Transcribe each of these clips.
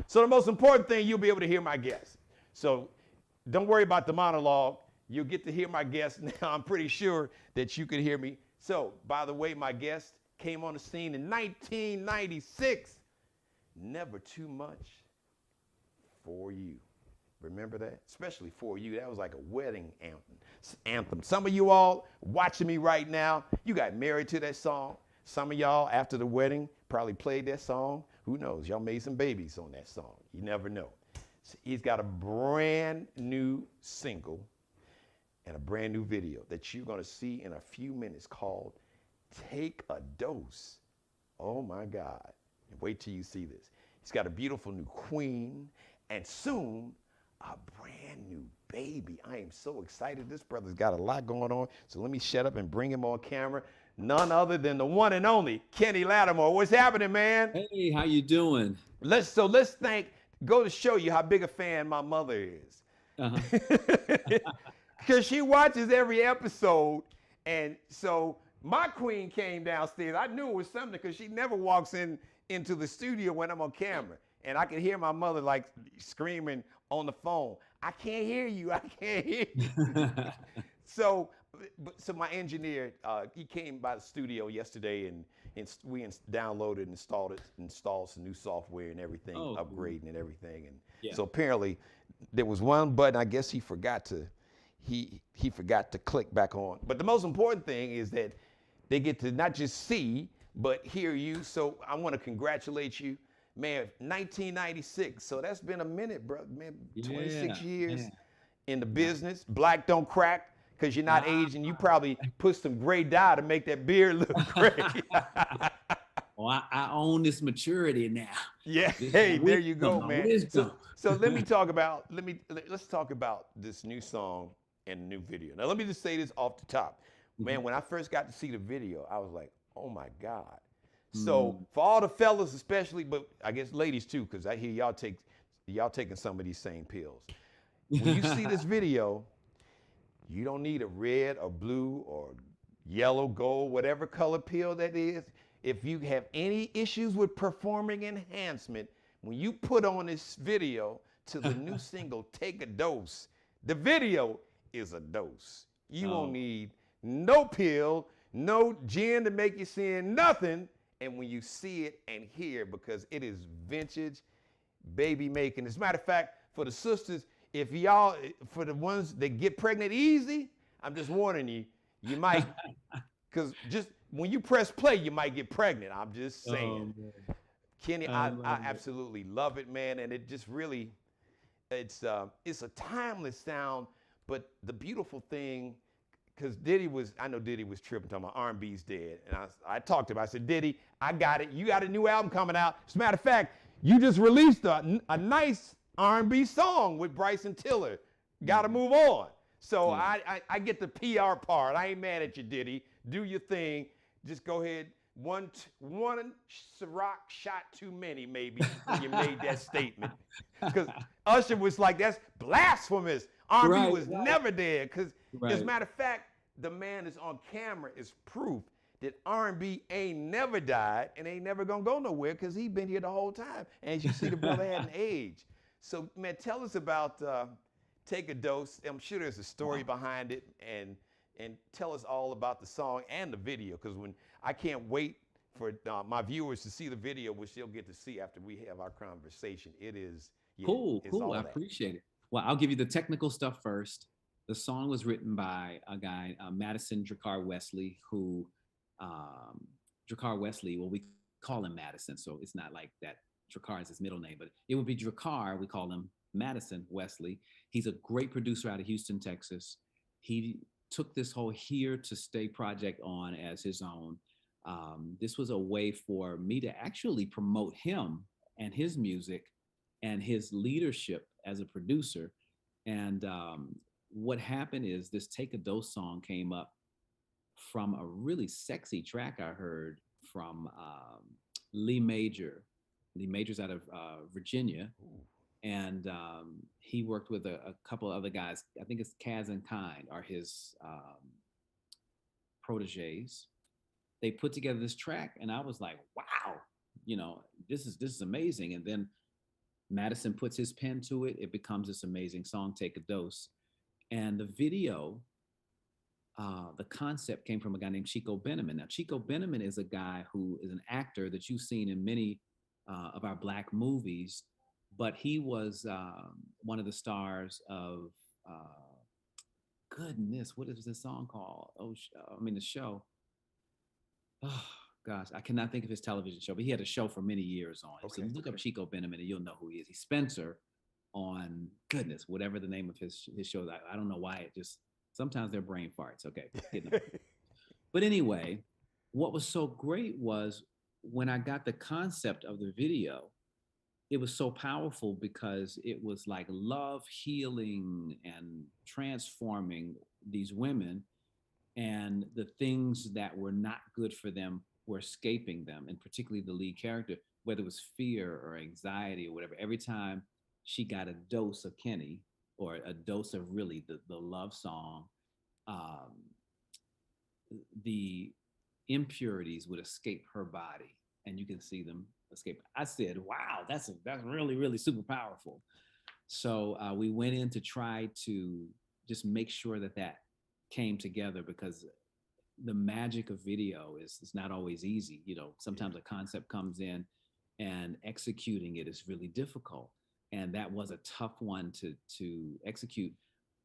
So the most important thing, you'll be able to hear my guests. So don't worry about the monologue. You'll get to hear my guests now. I'm pretty sure that you can hear me. So, by the way, my guest came on the scene in 1996. Never too much for you. Remember that? Especially for you. That was like a wedding anthem. Some of you all watching me right now, you got married to that song. Some of y'all, after the wedding, probably played that song. Who knows? Y'all made some babies on that song. You never know. So he's got a brand new single and a brand new video that you're going to see in a few minutes called Take a Dose. Oh my God. Wait till you see this. He's got a beautiful new queen and soon a brand new baby. I am so excited. This brother's got a lot going on. So let me shut up and bring him on camera. None other than the one and only Kenny Lattimore. What's happening, man? Hey, how you doing? Let's go to show you how big a fan my mother is. Uh-huh. Because she watches every episode. And so my queen came downstairs. I knew it was something because she never walks into the studio when I'm on camera. And I could hear my mother like screaming on the phone, I can't hear you, I can't hear you. So my engineer, he came by the studio yesterday and we downloaded and installed some new software and everything, upgrading and everything. And Yeah. so apparently there was one button I guess he forgot to click back on. But the most important thing is that they get to not just see, but hear you. So I want to congratulate you. Man, 1996. So that's been a minute, bro. Man, 26 years in the business. Black don't crack because you're not aging. You probably put some gray dye to make that beard look gray. Well, I own this maturity now. Yeah. Hey, there you go, man. So let's talk about this new song and the new video. Now let me just say this off the top. Man, when I first got to see the video, I was like, oh my God. So for all the fellas especially, but I guess ladies too, because I hear y'all taking some of these same pills. When you see this video, you don't need a red or blue or yellow, gold, whatever color pill that is. If you have any issues with performing enhancement, when you put on this video to the new single, Take a Dose, the video is a dose. You won't need no pill, no gin to make you sin, nothing. And when you see it and hear, because it is vintage baby making. As a matter of fact, for the sisters, for the ones that get pregnant easy, I'm just warning you, you might, because just when you press play, you might get pregnant. I'm just saying. Kenny, I absolutely love it, man. And it just really, it's a timeless sound, but the beautiful thing, because I know Diddy was tripping, talking about R&B's dead. And I talked to him. I said, Diddy, I got it. You got a new album coming out. As a matter of fact, you just released a nice R&B song with Bryson Tiller. Got to move on. So I get the PR part. I ain't mad at you, Diddy. Do your thing. Just go ahead. One Ciroc shot too many, maybe, when you made that statement. Because Usher was like, that's blasphemous. R&B was never dead. Because as a matter of fact, the man is on camera is proof that R&B ain't never died and ain't never gonna go nowhere because he been here the whole time. And as you see, the brother hadn't aged. So, man, tell us about Take a Dose. I'm sure there's a story behind it, and tell us all about the song and the video, because I can't wait for my viewers to see the video, which they'll get to see after we have our conversation. It is cool. I appreciate it. Well, I'll give you the technical stuff first. The song was written by a guy, Madison Dracar Wesley, who Dracar Wesley, well, we call him Madison, so it's not like that Dracar is his middle name, but it would be Dracar. We call him Madison Wesley. He's a great producer out of Houston, Texas. He took this whole Here to Stay project on as his own. This was a way for me to actually promote him and his music and his leadership as a producer. And what happened is this Take a Dose song came up from a really sexy track I heard from Lee Major. Lee Major's out of Virginia. And he worked with a couple other guys. I think it's Kaz and Kind are his proteges. They put together this track, and I was like, "Wow, this is amazing." And then Madison puts his pen to it. It becomes this amazing song, Take a Dose. And the video, the concept came from a guy named Chico Beneman. Now, Chico Beneman is a guy who is an actor that you've seen in many of our Black movies, but he was one of the stars of, goodness, what is this song called? The show. Oh, gosh, I cannot think of his television show, but he had a show for many years on it. Okay. So look up Chico Beneman and you'll know who he is. He's Spencer on, goodness, whatever the name of his show. I don't know why it just, sometimes they're brain farts. Okay. But anyway, what was so great was when I got the concept of the video, it was so powerful because it was like love healing and transforming these women, and the things that were not good for them were escaping them, and particularly the lead character, whether it was fear or anxiety or whatever. Every time she got a dose of Kenny or a dose of really the love song, the impurities would escape her body, and you can see them escape. I said, wow, that's really, really super powerful. So we went in to try to just make sure that came together, because the magic of video is not always easy. Sometimes a concept comes in and executing it is really difficult. And that was a tough one to execute.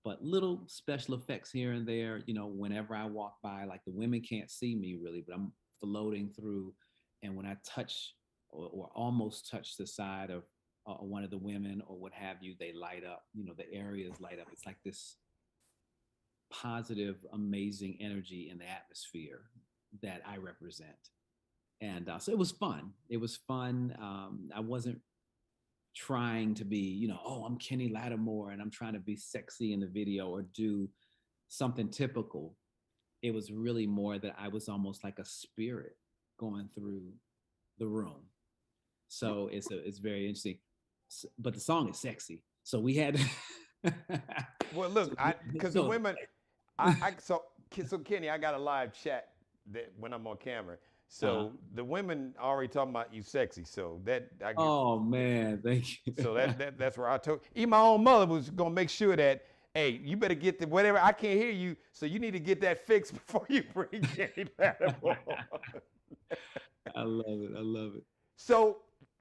But little special effects here and there, whenever I walk by, like the women can't see me really, but I'm floating through. And when I touch or almost touch the side of one of the women or what have you, they light up, the areas light up. It's like this positive, amazing energy in the atmosphere that I represent. And so it was fun. It was fun. I wasn't trying to be, I'm Kenny Lattimore and I'm trying to be sexy in the video or do something typical. It was really more that I was almost like a spirit going through the room. So it's very interesting. But the song is sexy. So we had. Well, look, because the women, so Kenny, I got a live chat that when I'm on camera. So the women already talking about you sexy. So oh man, thank you. So that's where I told. Even my own mother was gonna make sure that, hey, you better get the whatever. I can't hear you, so you need to get that fixed before you bring Kenny Lattimore. I love it. I love it. So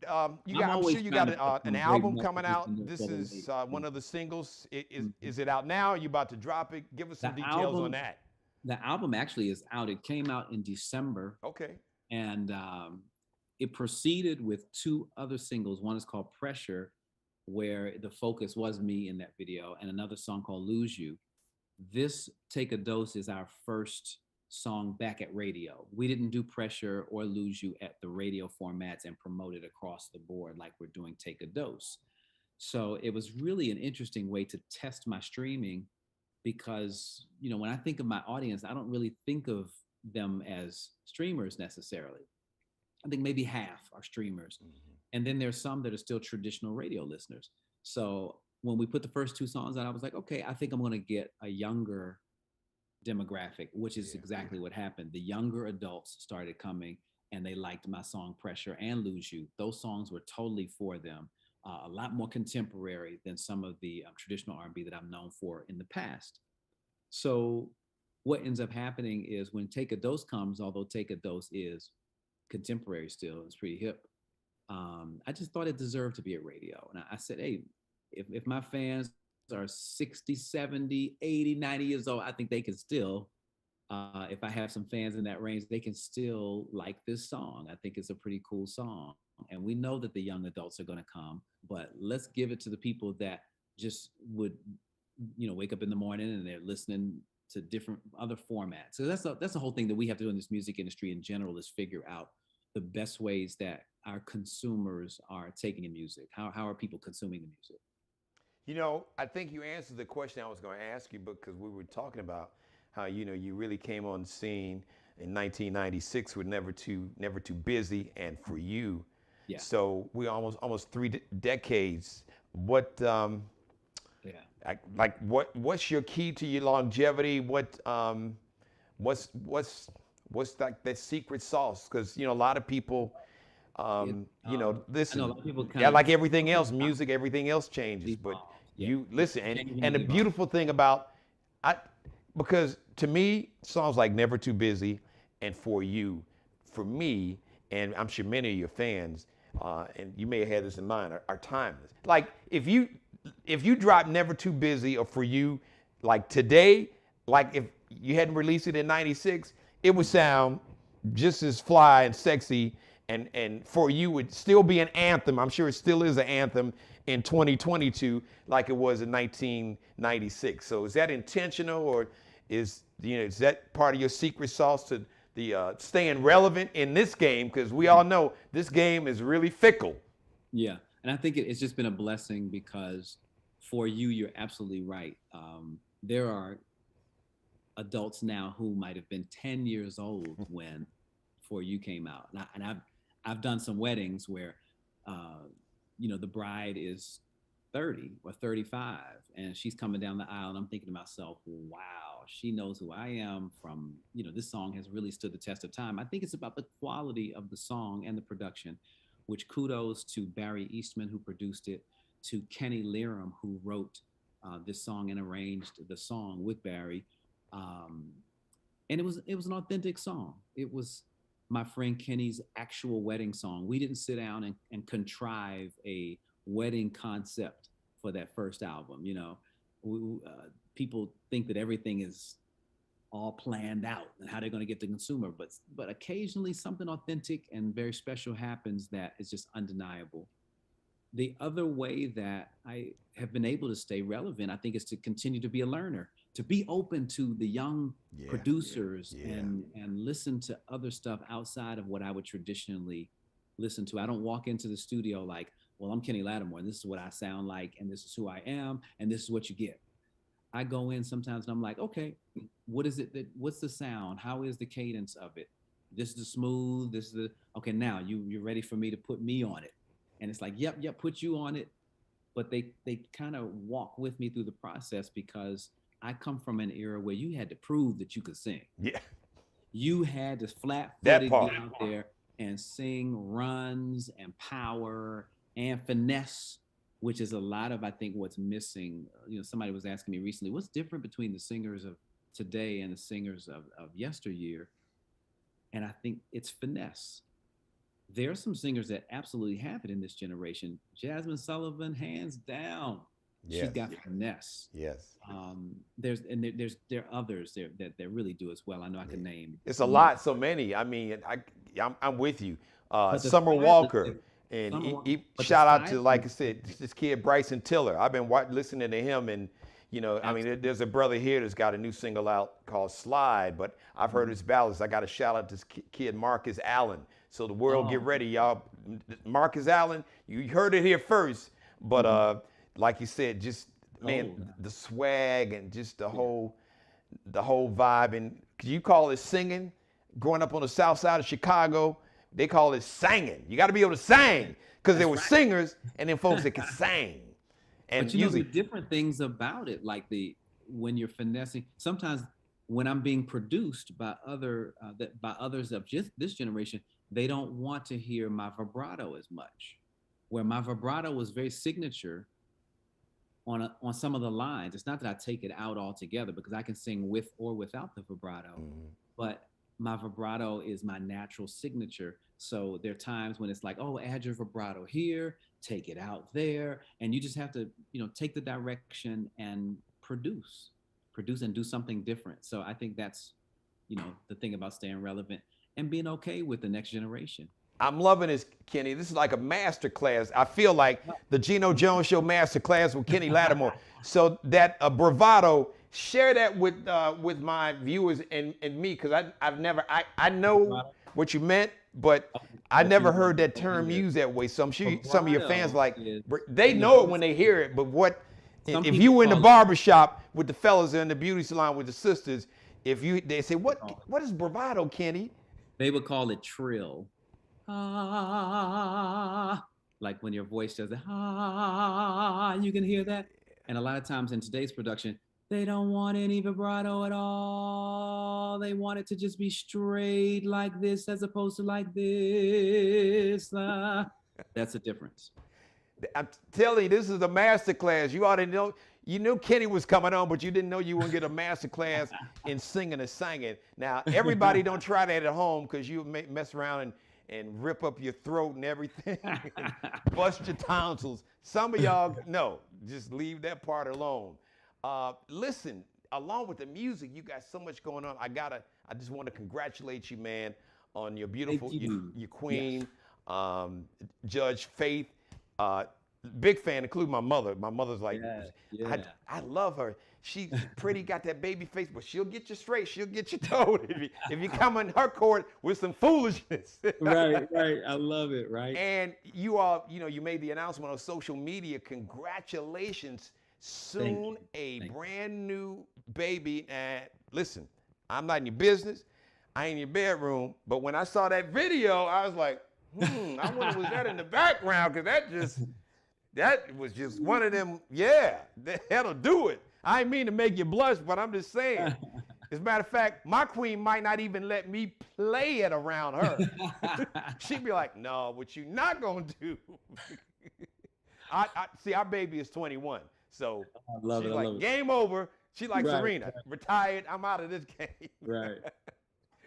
I'm sure you got an album coming out. This is one of the singles. Is it out now? Are you about to drop it? Give us some details on that. The album actually is out. It came out in December. Okay. And it proceeded with 2 other singles. One is called Pressure, where the focus was me in that video, and another song called Lose You. This Take a Dose is our first song back at radio. We didn't do Pressure or Lose You at the radio formats and promote it across the board like we're doing Take a Dose. So it was really an interesting way to test my streaming, because, when I think of my audience, I don't really think of them as streamers necessarily. I think maybe half are streamers. Mm-hmm. And then there's some that are still traditional radio listeners. So when we put the first 2 songs out, I was like, okay, I think I'm going to get a younger demographic, which is exactly what happened. The younger adults started coming and they liked my song Pressure and Lose You. Those songs were totally for them. A lot more contemporary than some of the traditional R&B that I'm known for in the past. So what ends up happening is when Take a Dose comes, although Take a Dose is contemporary still, it's pretty hip, I just thought it deserved to be at radio. And I said, hey, if my fans are 60, 70, 80, 90 years old, I think they can still, if I have some fans in that range, they can still like this song. I think it's a pretty cool song. And we know that the young adults are going to come, but let's give it to the people that just would, wake up in the morning and they're listening to different other formats. So that's the whole thing that we have to do in this music industry in general, is figure out the best ways that our consumers are taking in music. How are people consuming the music? I think you answered the question I was going to ask you, because we were talking about how, you really came on the scene in 1996 with Never Too Busy, and For You. Yeah. So we almost 3 decades. What's your key to your longevity? What's like that secret sauce? Because a lot of people You know, I know a listen, lot of people kind yeah, of like everything else, music, everything else changes. But evolve. Yeah, you listen, changing and and the evolve. beautiful thing about I, because to me, songs like "Never Too Busy" and "For You," for me, and I'm sure many of your fans, and you may have had this in mind, are timeless. Like if you drop "Never Too Busy" or "For You," like today, like if you hadn't released it in '96, it would sound just as fly and sexy, and For You would still be an anthem. I'm sure it still is an anthem in 2022 like it was in 1996. So is that intentional, or is that part of your secret sauce to the staying relevant in this game? Because we all know this game is really fickle. Yeah, and I think it's just been a blessing because For You, you're absolutely right. There are adults now who might have been 10 years old when For You came out, and I've done some weddings where, uh, the bride is 30 or 35, and she's coming down the aisle, and I'm thinking to myself, wow, she knows who I am. From this song has really stood the test of time. I think it's about the quality of the song and the production, which kudos to Barry Eastman who produced it, to Kenny Lerum who wrote this song and arranged the song with Barry. um, and it was an authentic song. It was my friend Kenny's actual wedding song. We didn't sit down and contrive a wedding concept for that first album. People think that everything is all planned out and how they're going to get the consumer, but occasionally something authentic and very special happens that is just undeniable. The other way that I have been able to stay relevant, I think, is to continue to be a learner, to be open to the young producers, Yeah. and listen to other stuff outside of what I would traditionally listen to. I don't walk into the studio like, well, I'm Kenny Lattimore, and this is what I sound like, and this is who I am, and this is what you get. I go in sometimes and I'm like, okay, what's the sound? How is the cadence of it? This is the smooth, this is the, okay, now you're ready for me to put me on it. And it's like, yep, put you on it. But they kind of walk with me through the process because I come from an era where you had to prove that you could sing. Yeah. You had to That flat-footed part. get out there and sing runs and power and finesse, which is a lot of, I think, what's missing. Somebody was asking me recently, what's different between the singers of today and the singers of yesteryear? And I think it's finesse. There are some singers that absolutely have it in this generation. Jasmine Sullivan, hands down, she's Yes. got finesse. Yes. There are others there that really do as well. I know I can name. It's a lot, so many. I mean, I'm with you. But the Summer style, Walker, and Summer Walker, but the shout out to, style, like I said, this kid Bryson Tiller. I've been listening to him, and I mean, there's a brother here that's got a new single out called Slide, but I've heard his ballads. I got to shout out this kid Marcus Allen. So the world, get ready, y'all. Marcus Allen, you heard it here first, but like you said, just man, the swag and just the whole vibe. And you call it singing. Growing up on the south side of Chicago, they call it singing. You got to be able to sing because there were singers and then folks that could sing. And but the different things about it, like when you're finessing. Sometimes when I'm being produced by others of just this generation, they don't want to hear my vibrato as much. Where my vibrato was very signature on some of the lines. It's not that I take it out altogether because I can sing with or without the vibrato, but my vibrato is my natural signature. So there are times when it's like, oh, add your vibrato here, take it out there, and you just have to, take the direction and produce and do something different. So I think that's, the thing about staying relevant and being okay with the next generation. I'm loving this, Kenny. This is like a master class. I feel like the Geno Jones Show master class with Kenny Lattimore. So that bravado, share that with my viewers and me, because I know what you meant, but I never heard that term used that way. So I'm sure some of your fans they know it when they hear it. But if you were in the barbershop with the fellas in the beauty salon with the sisters, they say, what is bravado, Kenny? They would call it trill. Ah, like when your voice does that, you can hear that. And a lot of times in today's production, They don't want any vibrato at all. They want it to just be straight like this as opposed to like this. That's the difference. I'm telling you, this is a master class. You ought to know. You knew Kenny was coming on, but you didn't know you were gonna get a master class in singing and singing. Now, everybody don't try that at home because you mess around and rip up your throat and everything, and bust your tonsils. Some of y'all, no, just leave that part alone. Listen, along with the music, you got so much going on. I just want to congratulate you, man, on your beautiful, your queen, yes. Judge Faith. Big fan, including my mother. My mother's like, I love her. She's pretty, got that baby face, but she'll get you straight. She'll get you told if you come in her court with some foolishness. Right. I love it, right? And you all, you made the announcement on social media. Congratulations. Soon a brand new baby. And listen, I'm not in your business. I ain't in your bedroom. But when I saw that video, I was like, I wonder was that in the background, because that was just one of them, that'll do it. I ain't mean to make you blush, but I'm just saying. As a matter of fact, my queen might not even let me play it around her. She'd be like, no, what you not gonna do? I see, our baby is 21. So she's like, game over. She like Serena, retired, I'm out of this game. Right.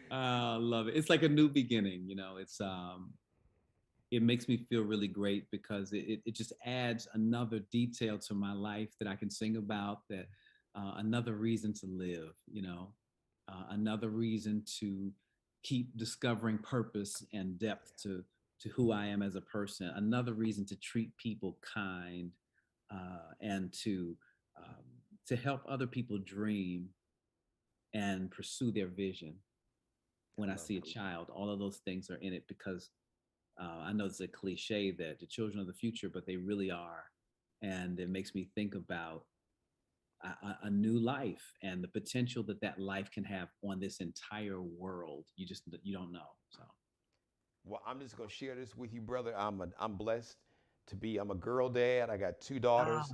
I love it. It's like a new beginning, it makes me feel really great because it just adds another detail to my life that I can sing about, that another reason to live, another reason to keep discovering purpose and depth to who I am as a person, another reason to treat people kind, and to help other people dream and pursue their vision. When I see a child, all of those things are in it because I know it's a cliche that the children of the future, but they really are. And it makes me think about a new life and the potential that life can have on this entire world. You don't know. So, well, I'm just gonna share this with you, brother. I'm blessed to be. I'm a girl dad. I got 2 daughters,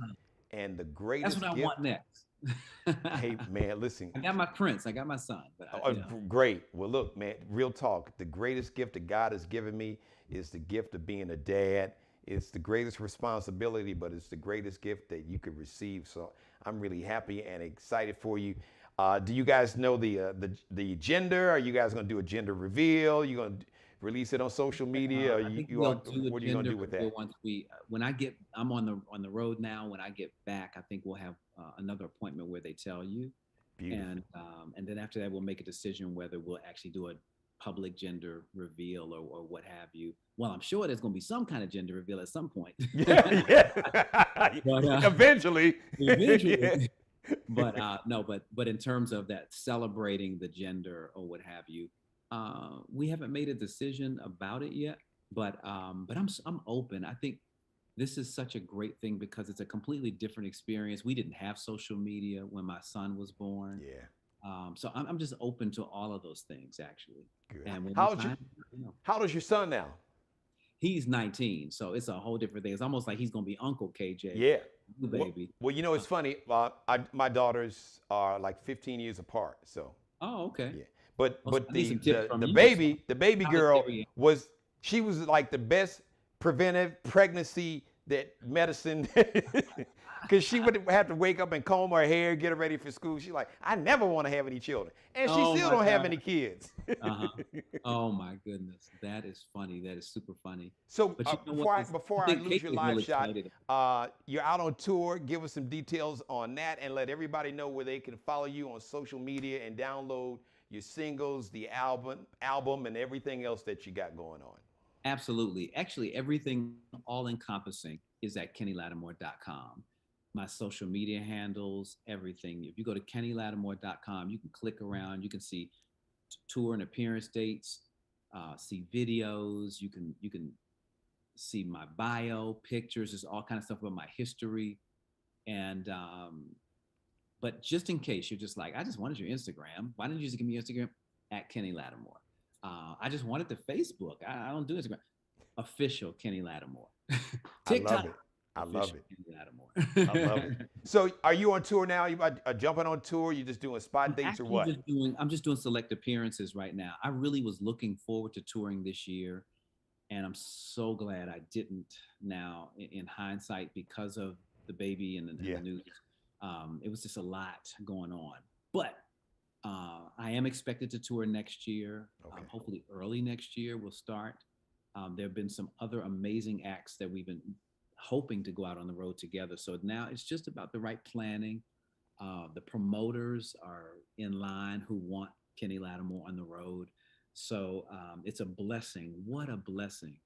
and the greatest. That's what I want next. Hey man, listen. I got my prince. I got my son. But great. Well, look, man. Real talk. The greatest gift that God has given me is the gift of being a dad. It's the greatest responsibility, but it's the greatest gift that you could receive. So I'm really happy and excited for you. Do you guys know the gender? Are you guys gonna do a gender reveal? You gonna release it on social media? Or what are you gonna do with that? Once I'm on the road now. When I get back, I think we'll have another appointment where they tell you. Beautiful. And then after that, we'll make a decision whether we'll actually do a public gender reveal or what have you. Well, I'm sure there's going to be some kind of gender reveal at some point. But, eventually. Yeah. But in terms of that, celebrating the gender or what have you, we haven't made a decision about it yet. But I'm open. I think this is such a great thing because it's a completely different experience. We didn't have social media when my son was born. Yeah. So I'm just open to all of those things, actually. Good. How old is your son now? He's 19, so it's a whole different thing. It's almost like he's gonna be Uncle KJ. Yeah. Baby. Well, it's funny. My daughters are like 15 years apart. So. Oh, okay. Yeah. But the baby girl was like the best preventive pregnancy that medicine, because she would have to wake up and comb her hair, get her ready for school. She's like, I never want to have any children, and she still don't have any kids. Oh my goodness, that is funny. That is super funny. So before I lose your live shot, you're out on tour. Give us some details on that, and let everybody know where they can follow you on social media and download your singles, the album, and everything else that you got going on. Absolutely. Actually, everything all encompassing is at KennyLattimore.com. My social media handles, everything. If you go to KennyLattimore.com, you can click around. You can see tour and appearance dates, see videos. You can see my bio, pictures. There's all kinds of stuff about my history. And but just in case you're just like, I just wanted your Instagram. Why didn't you just give me your Instagram? At Kenny Lattimore. I just wanted the Facebook. I don't do Instagram. Official Kenny Lattimore. TikTok. I love official it. Kenny I love it. Lattimore. So are you on tour now? You about jumping on tour? You just doing spot dates or what? I'm just doing select appearances right now. I really was looking forward to touring this year, and I'm so glad I didn't now in hindsight because of the baby and Yeah. the news. It was just a lot going on. But I am expected to tour next year. Okay. Hopefully early next year we'll start. There have been some other amazing acts that we've been hoping to go out on the road together. So now it's just about the right planning. The promoters are in line who want Kenny Lattimore on the road. So it's a blessing. What a blessing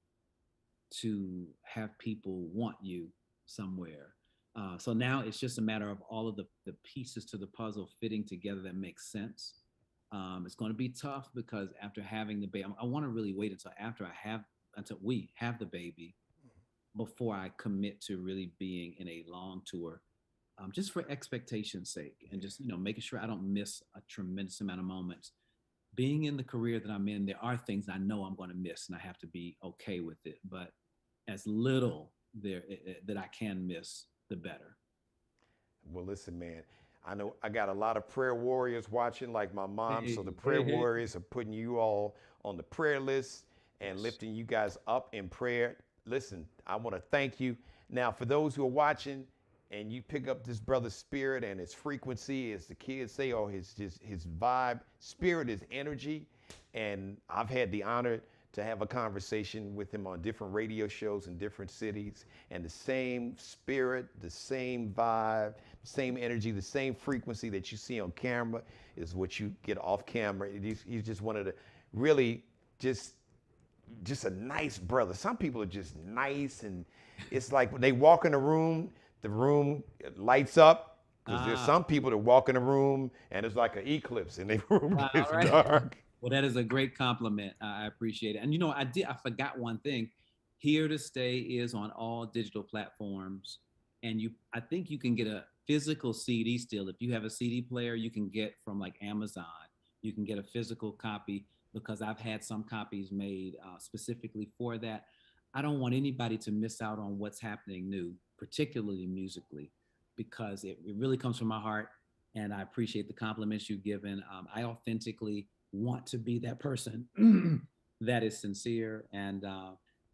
to have people want you somewhere. So now it's just a matter of all of the pieces to the puzzle fitting together that makes sense. It's going to be tough because after having the baby, I want to really wait until we have the baby before I commit to really being in a long tour, just for expectation's sake, and just making sure I don't miss a tremendous amount of moments. Being in the career that I'm in, there are things I know I'm going to miss, and I have to be okay with it. But as little that I can miss, the better. Well, listen, man. I know I got a lot of prayer warriors watching, like my mom. So the Hey, prayer hey, hey. warriors are putting you all on the prayer list and Yes. lifting you guys up in prayer. Listen, I want to thank you. Now, for those who are watching, and you pick up this brother's spirit and his frequency, as the kids say, or his vibe. Spirit is energy, and I've had the honor to have a conversation with him on different radio shows in different cities, and the same spirit, the same vibe, the same energy, the same frequency that you see on camera is what you get off camera. He's just one of the really just a nice brother. Some people are just nice, and it's like when they walk in the room lights up, because there's some people that walk in the room and it's like an eclipse and the room All gets right. dark. Well, that is a great compliment. I appreciate it. And I forgot one thing. Here to Stay is on all digital platforms, and I think you can get a physical CD still. If you have a CD player, you can get from like Amazon. You can get a physical copy because I've had some copies made specifically for that. I don't want anybody to miss out on what's happening new, particularly musically, because it really comes from my heart, and I appreciate the compliments you've given. I authentically want to be that person that is sincere, and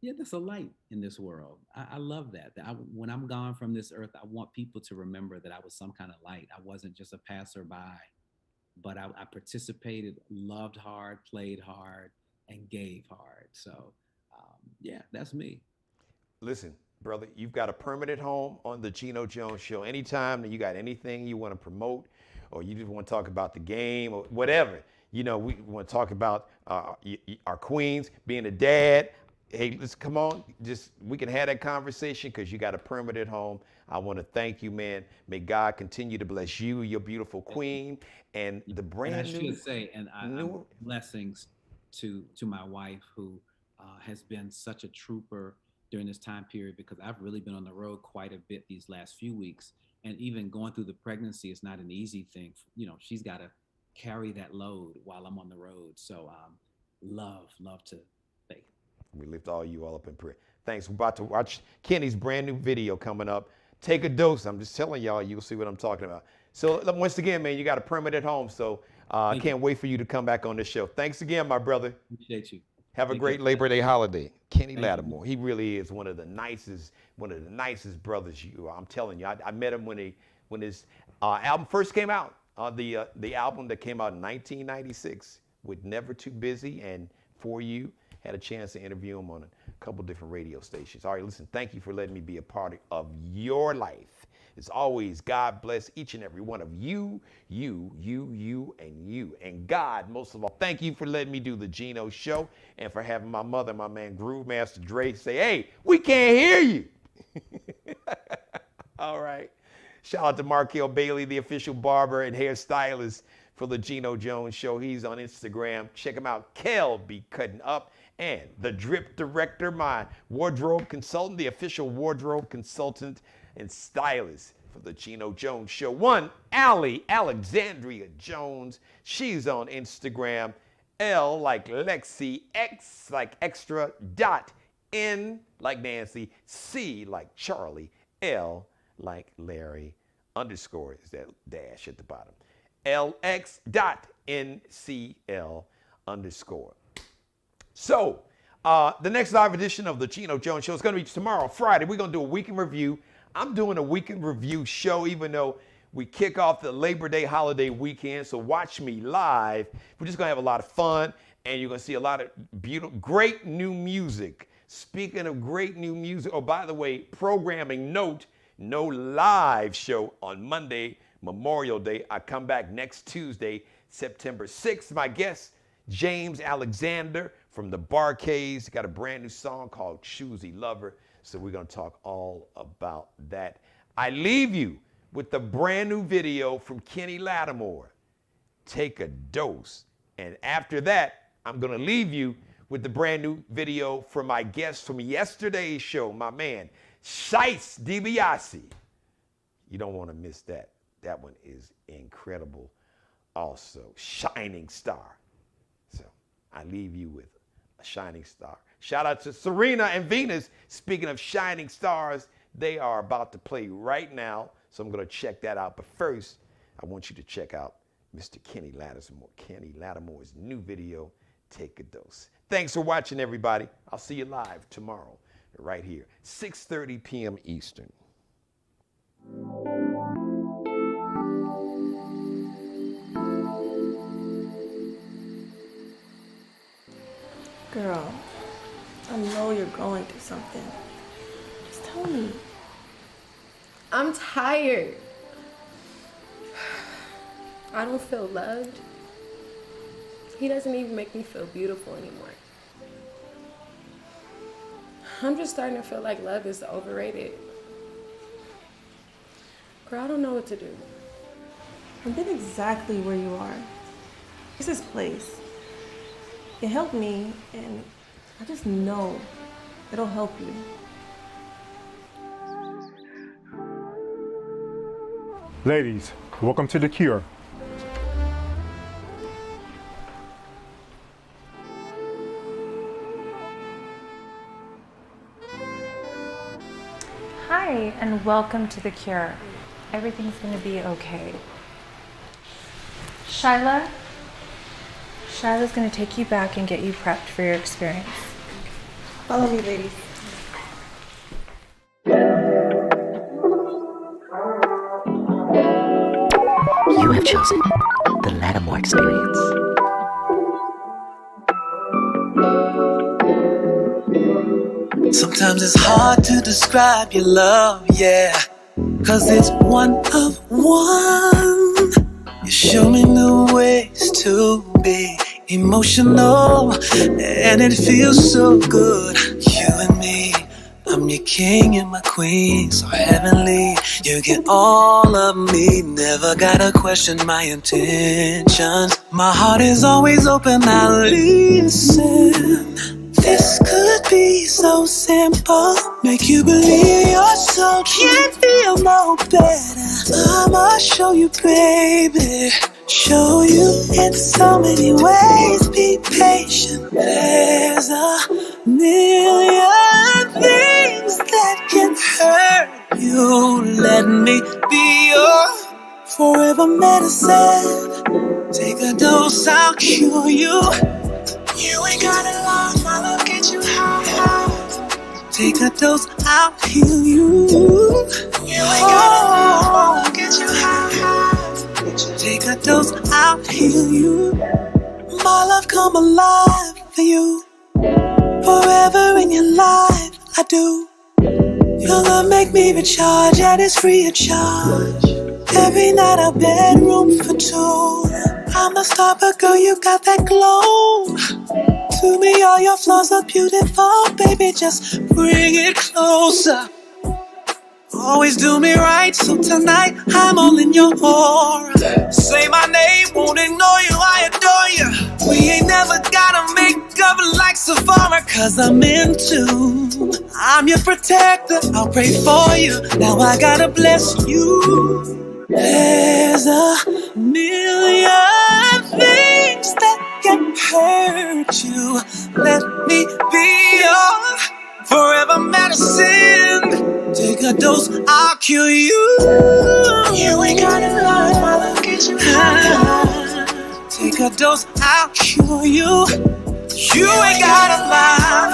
yeah, there's a light in this world. I love that. When I'm gone from this earth, I want people to remember that I was some kind of light. I wasn't just a passerby, but I participated, loved hard, played hard, and gave hard. So yeah, that's me. Listen, brother, you've got a permanent home on the Geno Jones Show. Anytime that you got anything you want to promote, or you just want to talk about the game or whatever, we want to talk about our queens, being a dad. Hey, let's come on. We can have that conversation because you got a permanent home. I want to thank you, man. May God continue to bless you, your beautiful queen, and the brand and I new. should say, I'm blessings to my wife who has been such a trooper during this time period, because I've really been on the road quite a bit these last few weeks, and even going through the pregnancy is not an easy thing. She's got to carry that load while I'm on the road. So love to say. We lift you all up in prayer. Thanks. We're about to watch Kenny's brand new video coming up. Take a dose. I'm just telling y'all, you'll see what I'm talking about. So once again, man, you got a permanent home. So I can't wait for you to come back on this show. Thanks again, my brother. Appreciate you. Have a great Labor Day holiday. Kenny Lattimore. He really is one of the nicest brothers I'm telling you. I met him when his album first came out. The album that came out in 1996 with Never Too Busy and For You. Had a chance to interview him on a couple different radio stations. All right, listen, thank you for letting me be a part of your life. As always, God bless each and every one of you, and you. And God, most of all, thank you for letting me do the Geno Show and for having my mother, my man Groove Master Dre, say, hey, we can't hear you. All right. Shout out to Markel Bailey, the official barber and hairstylist for the Geno Jones Show. He's on Instagram. Check him out. Kel be cutting up. And the Drip Director, my wardrobe consultant, the official wardrobe consultant and stylist for the Geno Jones Show. One, Alexandria Jones. She's on Instagram. L like Lexi, X like extra, dot, N like Nancy, C like Charlie, L like Larry underscore is that dash at the bottom. LX.NCL underscore. So, the next live edition of the Geno Jones Show is going to be tomorrow, Friday. We're going to do a weekend review. I'm doing a weekend review show, even though we kick off the Labor Day holiday weekend. So watch me live. We're just going to have a lot of fun, and you're going to see a lot of beautiful, great new music. Speaking of great new music, oh, by the way, programming note, no live show on Monday, Memorial Day. I come back next Tuesday, September 6th. My guest, James Alexander from the Barcades, got a brand new song called Choosy Lover. So we're going to talk all about that. I leave you with the brand new video from Kenny Lattimore, Take a Dose. And after that, I'm going to leave you with the brand new video from my guest from yesterday's show, my man, Shice DiBiase. You don't want to miss that. That one is incredible. Also, Shining Star. So I leave you with a shining star. Shout out to Serena and Venus. Speaking of shining stars, they are about to play right now. So I'm going to check that out. But first, I want you to check out Mr. Kenny Lattimore's new video, Take a Dose. Thanks for watching, everybody. I'll see you live tomorrow, right here, 6:30 p.m. Eastern. Girl, I know you're going through something. Just tell me. I'm tired. I don't feel loved. He doesn't even make me feel beautiful anymore. I'm just starting to feel like love is overrated. Girl, I don't know what to do. I've been exactly where you are. It's this place. It helped me, and I just know it'll help you. Ladies, welcome to The Cure. Hi, and welcome to The Cure. Everything's gonna be okay. Shyla's gonna take you back and get you prepped for your experience. Follow me, ladies. You have chosen the Lattimore experience. Sometimes it's hard to describe your love, yeah, 'cause it's one of one. You show me new ways to be emotional, and it feels so good. You and me, I'm your king and my queen, so heavenly. You get all of me, never gotta question my intentions. My heart is always open, I'll listen. This could be so simple, make you believe your soul can't feel no better. I'ma show you, baby, show you in so many ways. Be patient, there's a million things that can hurt you. Let me be your forever medicine. Take a dose, I'll cure you. You ain't got it long, my love get you high. Take a dose, I'll heal you. You ain't got it long, my love get you high. Take a dose, I'll heal you. My love come alive for you. Forever in your life, I do. Your love make me recharge, and it's free of charge. Every night a bedroom for two. I'm the star, but girl, you got that glow. To me, all your flaws are beautiful, baby, just bring it closer. Always do me right, so tonight I'm all in your aura. Say my name, won't ignore you, I adore you. We ain't never gotta make up like Savannah, 'cause I'm in tune. I'm your protector, I'll pray for you. Now I gotta bless you. There's a million things that can hurt you. Let me be your forever medicine. Take a dose, I'll cure you. You ain't got a lie, I'll get you high. Take a dose, I'll cure you. You ain't got a lie.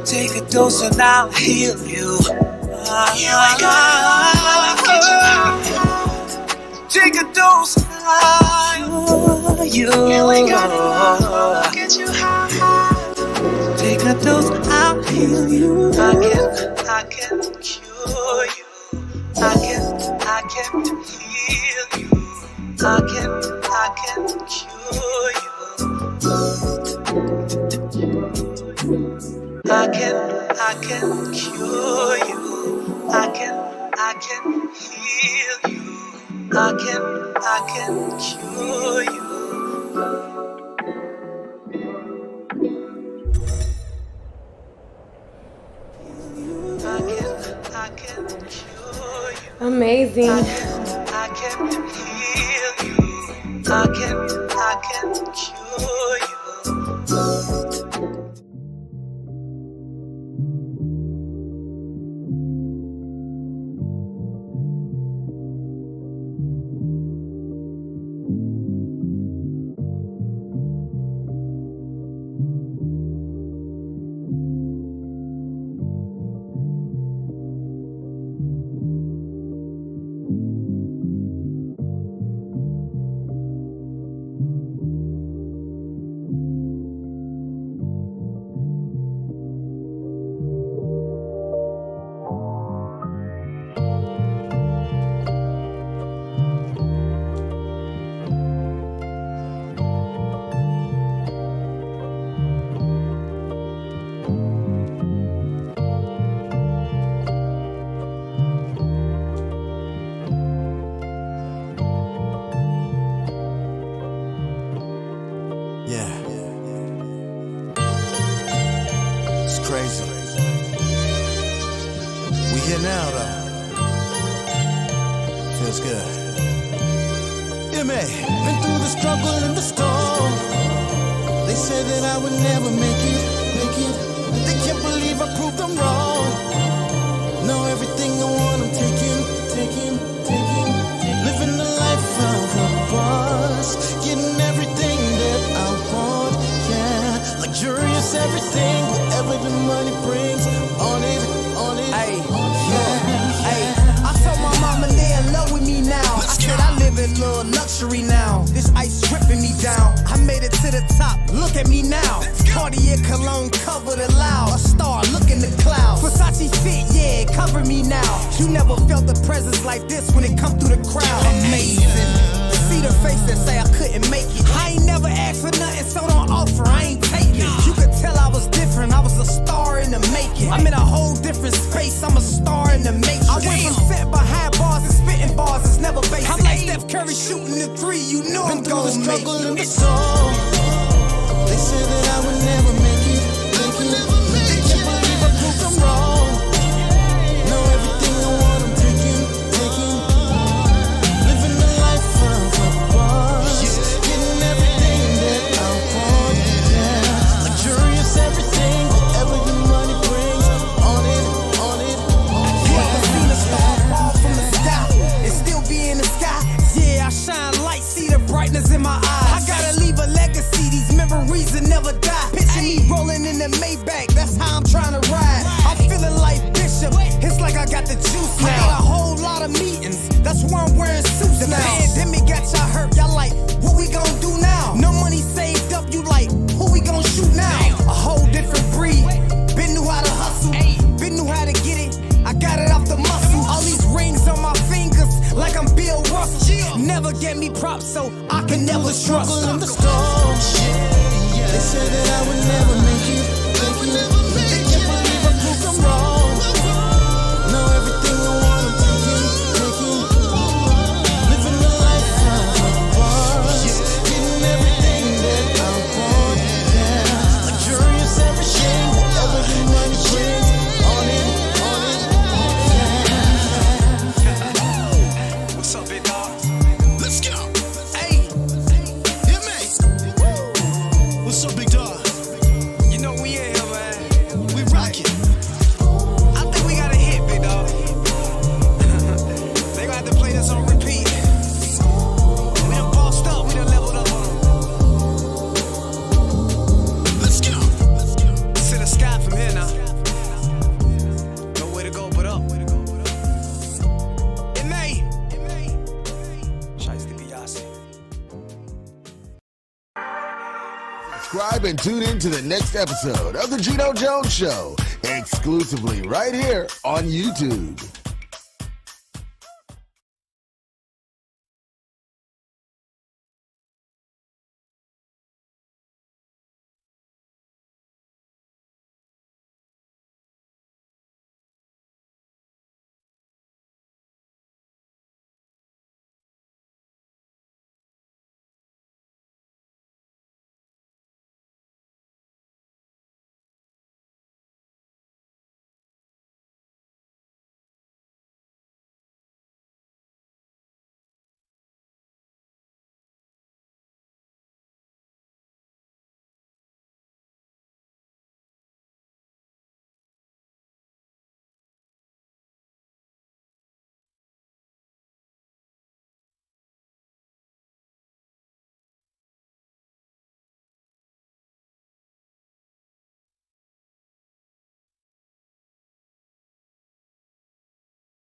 Take a dose and I'll heal you. You ain't got a lie. Take a dose, I'll cure you. You ain't got a lie. Get you high. Take a dose, I'll heal you. I can cure you. I can heal you. I can cure you. I can cure you. I can heal you. I can cure you. I can cure you. Amazing. I can heal you. I can cure you. Crazy. We here now, though. Feels good. M.A. Been through the struggle and the storm. They said that I would never make it. They can't believe I proved them wrong. Know everything I want, I'm taking. Living the life of a boss. Getting everything that I want, yeah. Luxurious everything, whatever the money brings. On it. Ay, yeah, ay. I told my mama they in love with me now. I said I live in little luxury now. This ice ripping me down. I made it to the top, look at me now. Cartier cologne cover the loud. A star, look in the clouds. Versace fit, yeah, cover me now. You never felt the presence like this when it come through the crowd. Amazing. See the face that say I couldn't make it. I ain't never asked for nothing, so don't offer, I ain't taking. You could tell I was different, I was a star in the making. I'm in a whole different space, I'm a star in the making. I went from set behind bars and spitting bars, it's never basic. I'm like Steph Curry shooting the three, you know I'm gonna make it. And the storm. They said that I would never make it. They can't believe I proved them wrong. Know everything I want, I'm taking. Living the life of a boss. Getting everything that I want, yeah. Luxurious everything, whatever the money brings. On it. You ever seen a star fall from the sky and still be in the sky? Yeah, I shine light, see the brightness in my eyes. I gotta leave a legacy, these memories will never die. Picture me rolling in the Maybach, that's how I'm trying to ride. I'm feeling like Bishop, it's like I got the juice now. I got a whole lot of meetings, that's why I'm wearing suits now. The pandemic got y'all hurt, y'all like, what we gon' do now? No money saved up, you like, who we gon' shoot now? A whole different breed, been knew how to hustle, been knew how to get it, I got it off the muscle. All these rings on my fingers, like I'm Bill Russell. Never get me props, so I can never trust In the storm. They said that I would never make it. They can't believe I proved them wrong. Know everything I want, I'm taking. Living the life of a boss. Getting everything that I want, yeah. Luxurious everything, whatever the money brings. On it, yeah. What's up, big dog? Let's go. Hey, Hit me. What's up, big dog? you know we subscribe and tune in to the next episode of The Geno Jones Show, exclusively right here on YouTube.